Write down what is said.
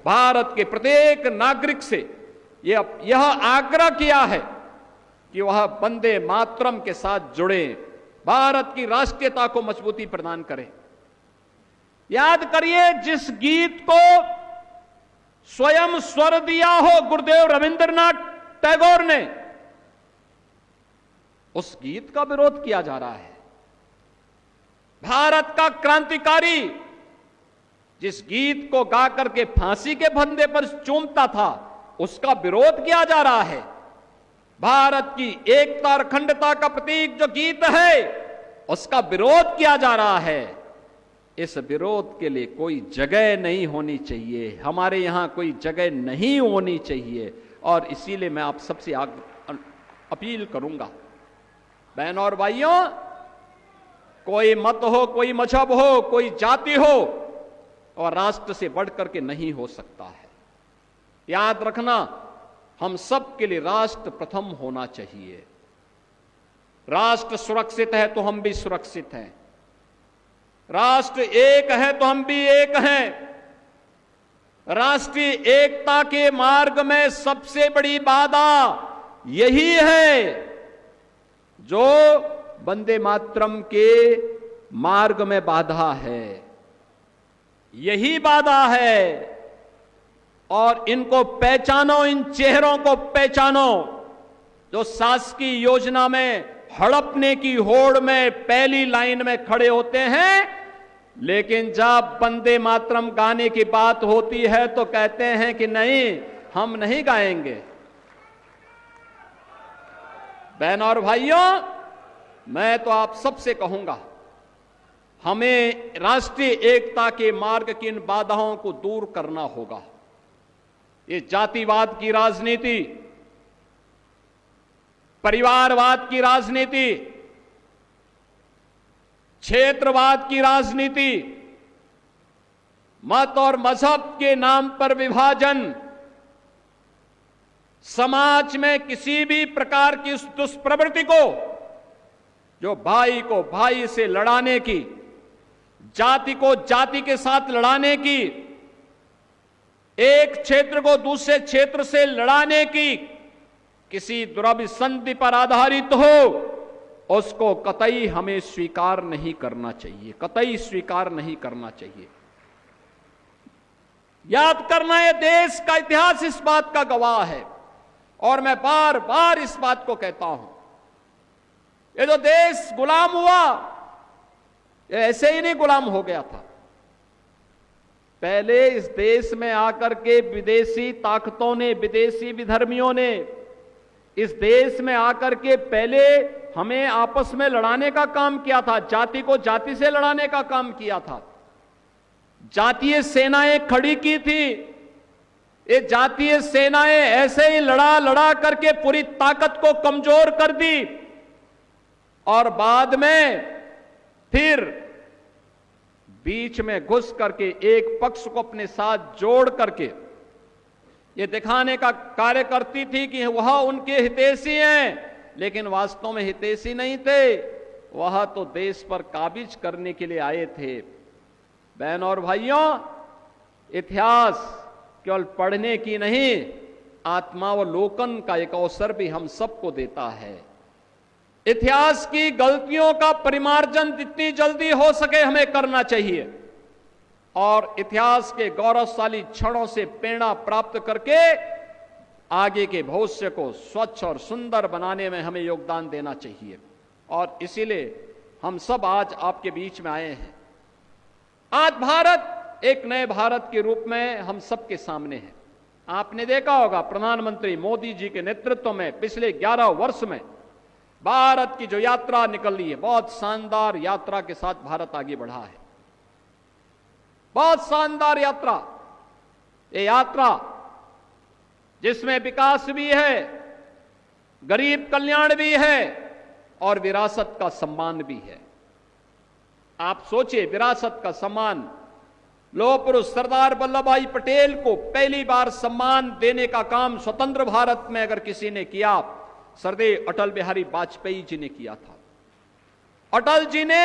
भारत के प्रत्येक नागरिक से यह आग्रह किया है कि वह वंदे मातरम के साथ जुड़े, भारत की राष्ट्रीयता को मजबूती प्रदान करें। याद करिए, जिस गीत को स्वयं स्वर दिया हो गुरुदेव रविंद्रनाथ टैगोर ने, उस गीत का विरोध किया जा रहा है। भारत का क्रांतिकारी जिस गीत को गा करके फांसी के फंदे पर चूमता था, उसका विरोध किया जा रहा है। भारत की एकता और अखंडता का प्रतीक जो गीत है, उसका विरोध किया जा रहा है। इस विरोध के लिए कोई जगह नहीं होनी चाहिए, हमारे यहां कोई जगह नहीं होनी चाहिए। और इसीलिए मैं आप सबसे अपील करूंगा, बहनों और भाइयों, कोई मत हो, कोई मजहब हो, कोई जाति हो, और राष्ट्र से बढ़कर के नहीं हो सकता है। याद रखना, हम सब के लिए राष्ट्र प्रथम होना चाहिए। राष्ट्र सुरक्षित है तो हम भी सुरक्षित हैं, राष्ट्र एक है तो हम भी एक हैं। राष्ट्रीय एकता के मार्ग में सबसे बड़ी बाधा यही है जो वंदे मातरम के मार्ग में बाधा है, यही बाधा है। और इनको पहचानो, इन चेहरों को पहचानो जो शासकीय योजना में हड़पने की होड़ में पहली लाइन में खड़े होते हैं, लेकिन जब वंदे मातरम गाने की बात होती है तो कहते हैं कि नहीं, हम नहीं गाएंगे। बहनों और भाइयों, मैं तो आप सबसे कहूंगा, हमें राष्ट्रीय एकता के मार्ग की इन बाधाओं को दूर करना होगा। ये जातिवाद की राजनीति, परिवारवाद की राजनीति, क्षेत्रवाद की राजनीति, मत और मजहब के नाम पर विभाजन, समाज में किसी भी प्रकार की उस दुष्प्रवृत्ति को जो भाई को भाई से लड़ाने की, जाति को जाति के साथ लड़ाने की, एक क्षेत्र को दूसरे क्षेत्र से लड़ाने की, किसी दुराभिसंधि पर आधारित हो, उसको कतई हमें स्वीकार नहीं करना चाहिए, कतई स्वीकार नहीं करना चाहिए। याद करना, यह देश का इतिहास इस बात का गवाह है, और मैं बार बार इस बात को कहता हूं, ये जो देश गुलाम हुआ, ये ऐसे ही नहीं गुलाम हो गया था। पहले इस देश में आकर के विदेशी ताकतों ने, विदेशी विधर्मियों ने इस देश में आकर के पहले हमें आपस में लड़ाने का काम किया था, जाति को जाति से लड़ाने का काम किया था, जातीय सेनाएं खड़ी की थी। ये जातीय सेनाएं ऐसे ही लड़ा लड़ा करके पूरी ताकत को कमजोर कर दी, और बाद में फिर बीच में घुस करके एक पक्ष को अपने साथ जोड़ करके ये दिखाने का कार्य करती थी कि वह उनके हितैषी हैं, लेकिन वास्तव में हितैषी नहीं थे, वह तो देश पर काबिज करने के लिए आए थे। बहनों और भाइयों, इतिहास केवल पढ़ने की नहीं, आत्मावलोकन का एक अवसर भी हम सबको देता है। इतिहास की गलतियों का परिमार्जन जितनी जल्दी हो सके हमें करना चाहिए, और इतिहास के गौरवशाली क्षणों से प्रेरणा प्राप्त करके आगे के भविष्य को स्वच्छ और सुंदर बनाने में हमें योगदान देना चाहिए। और इसीलिए हम सब आज आपके बीच में आए हैं। आज भारत एक नए भारत के रूप में हम सबके सामने है। आपने देखा होगा, प्रधानमंत्री मोदी जी के नेतृत्व में पिछले 11 वर्ष में भारत की जो यात्रा निकली है, बहुत शानदार यात्रा के साथ भारत आगे बढ़ा है। बहुत शानदार यात्रा, ये यात्रा जिसमें विकास भी है, गरीब कल्याण भी है, और विरासत का सम्मान भी है। आप सोचिए, विरासत का सम्मान, लौह पुरुष सरदार वल्लभ भाई पटेल को पहली बार सम्मान देने का काम स्वतंत्र भारत में अगर किसी ने किया, सरदेव अटल बिहारी वाजपेयी जी ने किया था। अटल जी ने